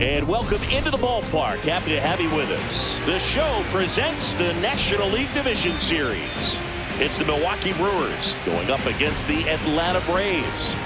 And welcome into the ballpark. Happy to have you with us. The show presents the National League Division Series. It's the Milwaukee Brewers going up against the Atlanta Braves.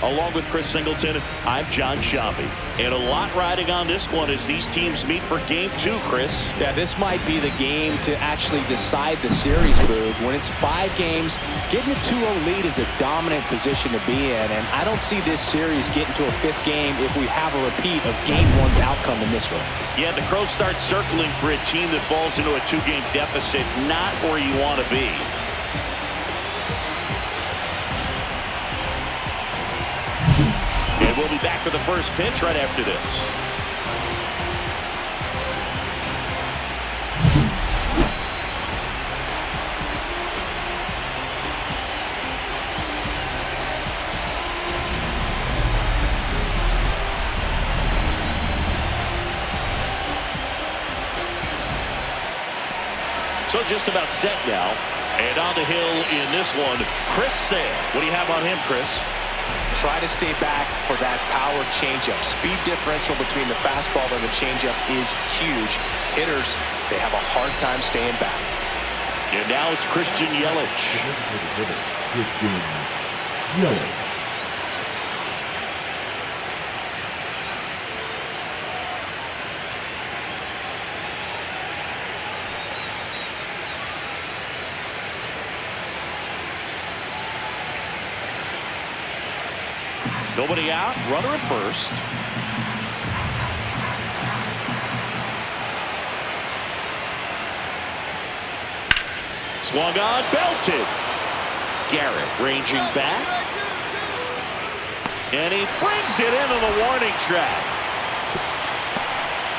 Along with Chris Singleton, I'm John Sciambi. And a lot riding on this one as these teams meet for Game 2, Chris. Yeah, this might be the game to actually decide the series, Boog. When it's 5 games, getting a 2-0 lead is a dominant position to be in. And I don't see this series getting to a 5th game if we have a repeat of Game 1's outcome in this one. Yeah, the Crows start circling for a team that falls into a 2-game deficit, not where you want to be. And we'll be back for the first pitch right after this. So just about set now. And on the hill in this one, Chris Sale. What do you have on him, Chris? Try to stay back for that power changeup. Speed differential between the fastball and the changeup is huge. Hitters, they have a hard time staying back. And now it's Christian Yelich. Christian Yelich. Nobody out, runner at first. Swung on, belted. Garrett ranging back. And he brings it into the warning track.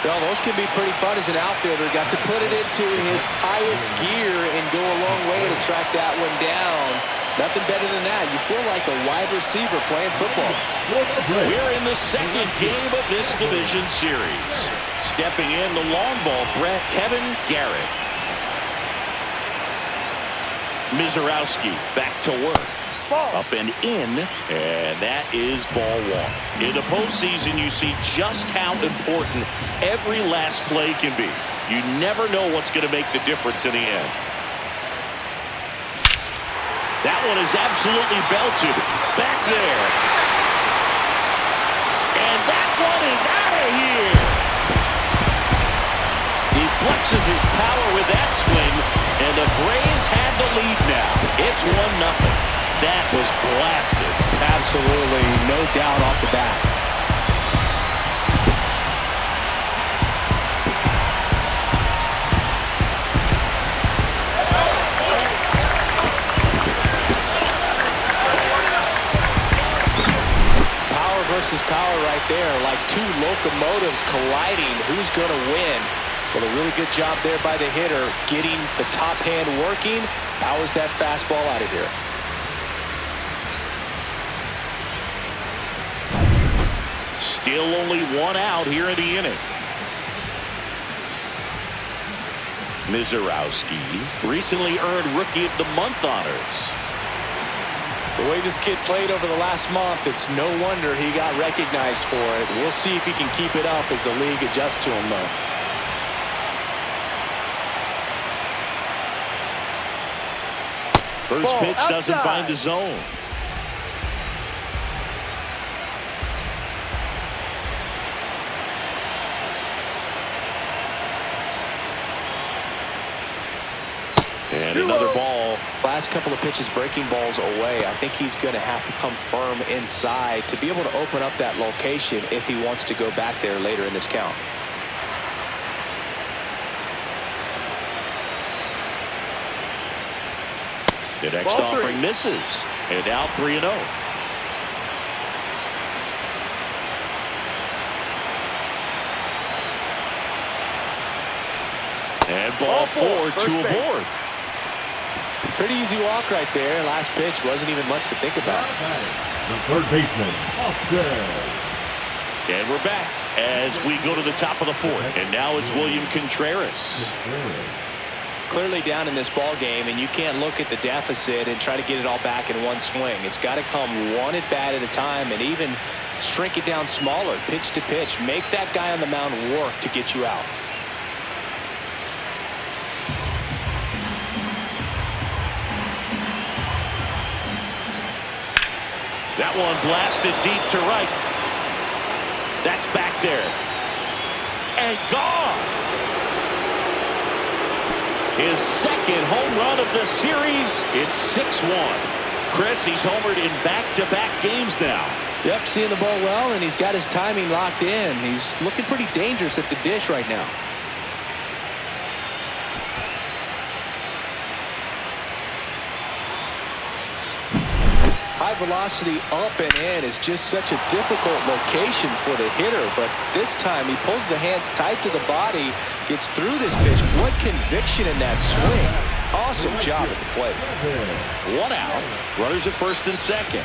Well, those can be pretty fun as an outfielder. Got to put it into his highest gear and go a long way to track that one down. Nothing better than that. You feel like a wide receiver playing football. We're in the second game of this division series. Stepping in the long ball threat, Kevin Garrett. Mizorowski back to work. Up and in, and that is ball 1. In the postseason, you see just how important every last play can be. You never know what's going to make the difference in the end. That one is absolutely belted. Back there. And that one is out of here. He flexes his power with that swing, and the Braves have the lead now. It's 1-0. That was blasted. Absolutely, no doubt off the bat. Versus power right there, like 2 locomotives colliding. Who's going to win? Well, a really good job there by the hitter, getting the top hand working. Powers that fastball out of here. Still only 1 out here in the inning. Mizorowski recently earned Rookie of the Month honors. The way this kid played over the last month, it's no wonder he got recognized for it. We'll see if he can keep it up as the league adjusts to him, though. First pitch doesn't find the zone. And another ball. Last couple of pitches breaking balls away. I think he's going to have to come firm inside to be able to open up that location if he wants to go back there later in this count. The next offering misses. And now 3-0. And ball 4, 2 aboard. Pretty easy walk right there. Last pitch wasn't even much to think about. The third baseman, Austin. And we're back as we go to the top of the 4th. And now it's William Contreras. clearly down in this ball game, and you can't look at the deficit and try to get it all back in one swing. It's got to come one at bat at a time, and even shrink it down smaller, pitch to pitch. Make that guy on the mound work to get you out. That one blasted deep to right. That's back there. And gone. His second home run of the series. It's 6-1. Chris, he's homered in back-to-back games now. Yep, seeing the ball well, and he's got his timing locked in. He's looking pretty dangerous at the dish right now. High velocity up and in is just such a difficult location for the hitter, but this time he pulls the hands tight to the body, gets through this pitch. What conviction in that swing. Awesome job at the plate. 1 out. Runners at first and second.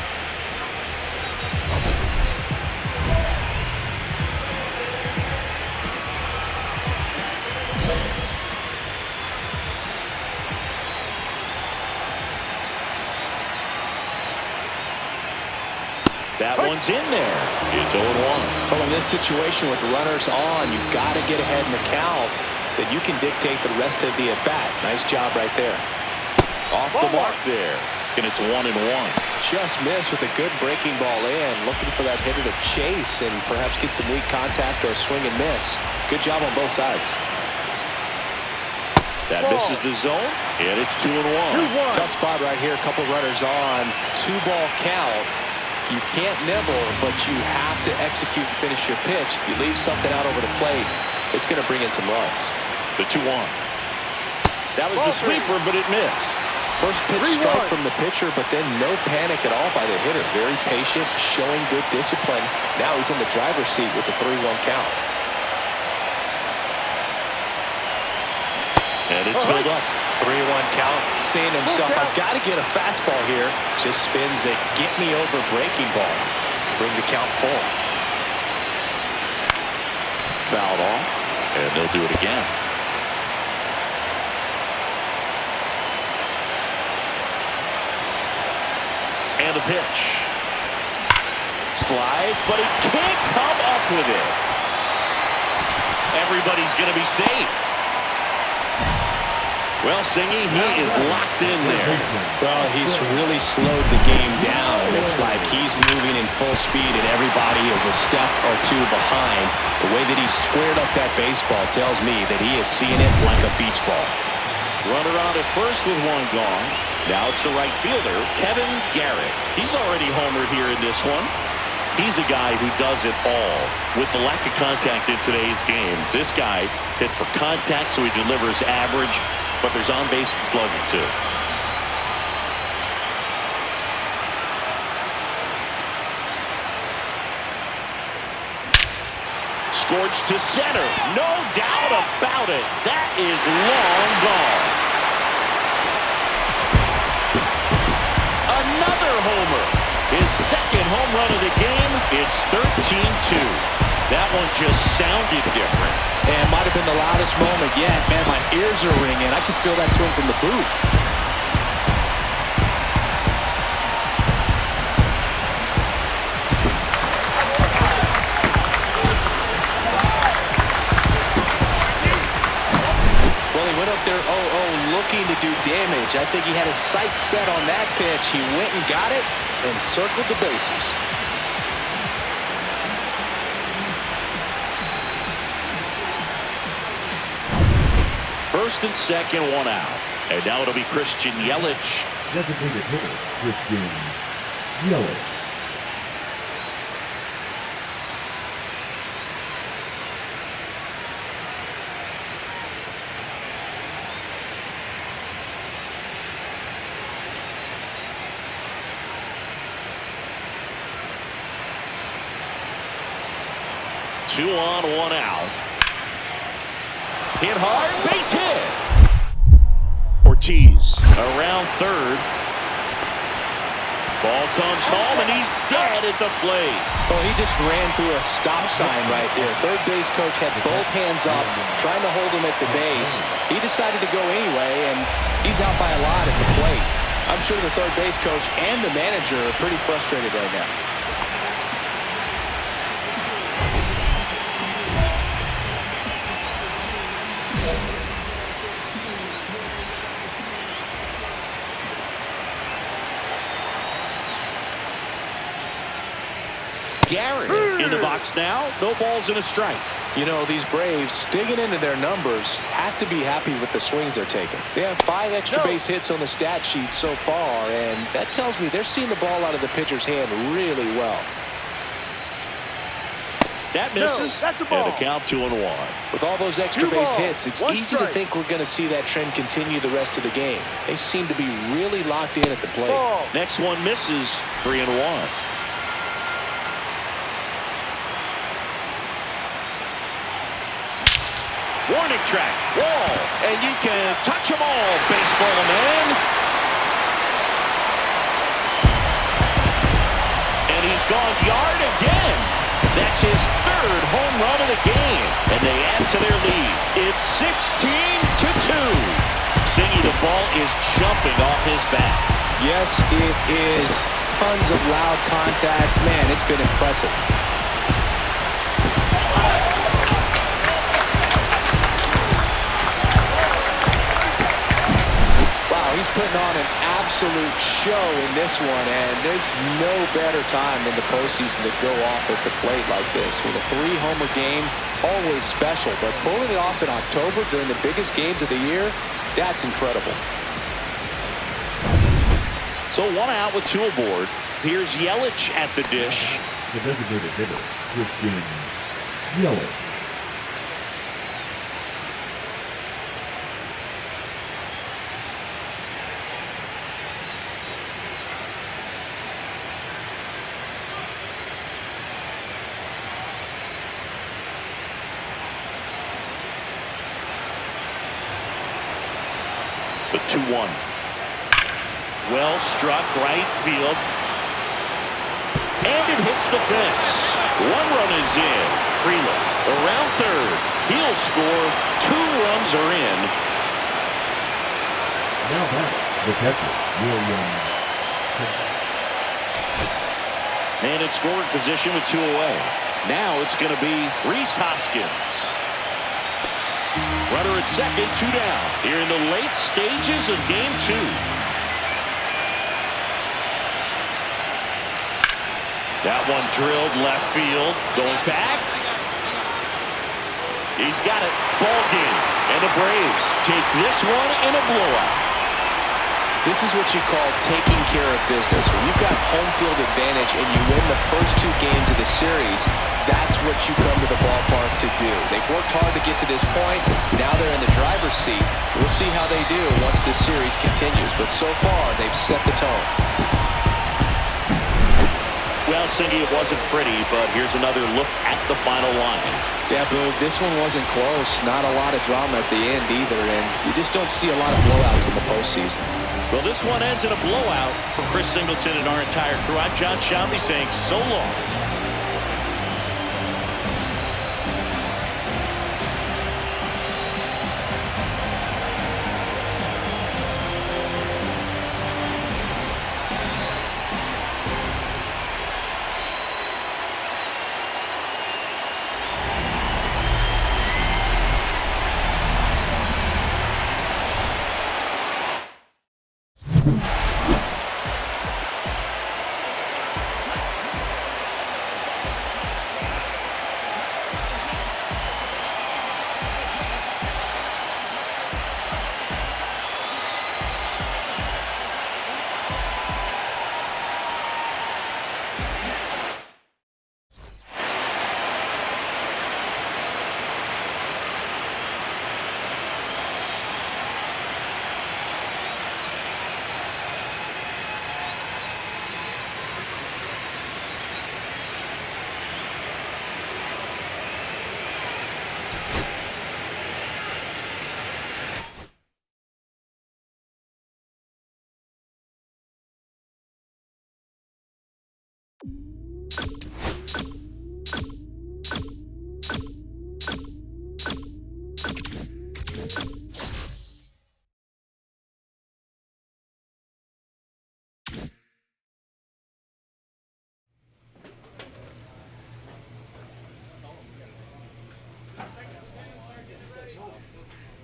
That one's in there. It's 0-1. Well, in this situation with runners on, you've got to get ahead in the count so that you can dictate the rest of the at-bat. Nice job right there. Off the mark there. And it's 1-1. Just missed with a good breaking ball in. Looking for that hitter to chase and perhaps get some weak contact or swing and miss. Good job on both sides. That misses the zone, and it's 2-1. Tough spot right here. A couple runners on. 2-ball count. You can't nibble, but you have to execute and finish your pitch. If you leave something out over the plate, it's going to bring in some runs. The 2-1. That was the sweeper, but it missed. First pitch strike from the pitcher, but then no panic at all by the hitter. Very patient, showing good discipline. Now he's in the driver's seat with the 3-1 count. And it's filled up. 3-1 count, saying to himself, I've got to get a fastball here. Just spins a get-me-over breaking ball to bring the count full. Fouled off, and they'll do it again. And the pitch. Slides, but he can't come up with it. Everybody's going to be safe. Well, Singy, he is locked in there. Well, he's really slowed the game down. It's like he's moving in full speed and everybody is a step or two behind. The way that he squared up that baseball tells me that he is seeing it like a beach ball. Runner on at first with one gone. Now it's the right fielder, Kevin Garrett. He's already homered here in this one. He's a guy who does it all. With the lack of contact in today's game, this guy hits for contact, so he delivers average. But there's on-base and slugging, too. Scorched to center. No doubt about it. That is long gone. Another homer. His second home run of the game. It's 13-2. That one just sounded different. And might have been the loudest moment yet. Man, my ears are ringing. I can feel that swing from the booth. Well, he went up there 0-0 looking to do damage. I think he had his sights set on that pitch. He went and got it and circled the bases. First and second, 1 out. And now it'll be Christian Yelich. Designated hitter, Christian Yelich. Two on, 1 out. Hit hard, base hit. Ortiz around third. Ball comes home, and he's dead at the plate. Well, he just ran through a stop sign right there. Third base coach had both hands up, trying to hold him at the base. He decided to go anyway, and he's out by a lot at the plate. I'm sure the third base coach and the manager are pretty frustrated right now. Garrett in the box now. No balls and a strike. You know, these Braves, digging into their numbers, have to be happy with the swings they're taking. They have 5 extra base hits on the stat sheet so far, and that tells me they're seeing the ball out of the pitcher's hand really well. That misses, and a count 2-1. With all those extra base hits, it's easy to think we're going to see that trend continue the rest of the game. They seem to be really locked in at the plate. Next one misses, 3-1. Warning track, wall, and you can touch them all, baseball man. And he's gone yard again. That's his 3rd home run of the game, and they add to their lead. It's 16-2. Singy, the ball is jumping off his bat. Yes, it is. Tons of loud contact. Man, it's been impressive. He's putting on an absolute show in this one, and there's no better time than the postseason to go off at the plate like this. With a 3-homer game, always special, but pulling it off in October during the biggest games of the year, that's incredible. So 1 out with 2 aboard. Here's Yelich at the dish. The designated hitter, Christian Yelich. The 2-1. Well struck right field. And it hits the fence. 1 run is in. Freeland around third. He'll score. 2 runs are in. Now back, the catcher, William. And in scoring position with 2 away. Now it's going to be Rhys Hoskins. Runner at second, 2 down. Here in the late stages of game 2. That one drilled left field. Going back. He's got it. Ball game. And the Braves take this one in a blowout. This is what you call taking care of business. When you've got home field advantage and you win the first 2 games of the series, that's what you come to the ballpark to do. They've worked hard to get to this point. Now they're in the driver's seat. We'll see how they do once this series continues. But so far, they've set the tone. Well, Cindy, it wasn't pretty, but here's another look at the final line. Yeah, Boog, this one wasn't close. Not a lot of drama at the end either, and you just don't see a lot of blowouts in the postseason. Well, this one ends in a blowout for Chris Singleton and our entire crew. I'm John Shamley saying so long. Yelich.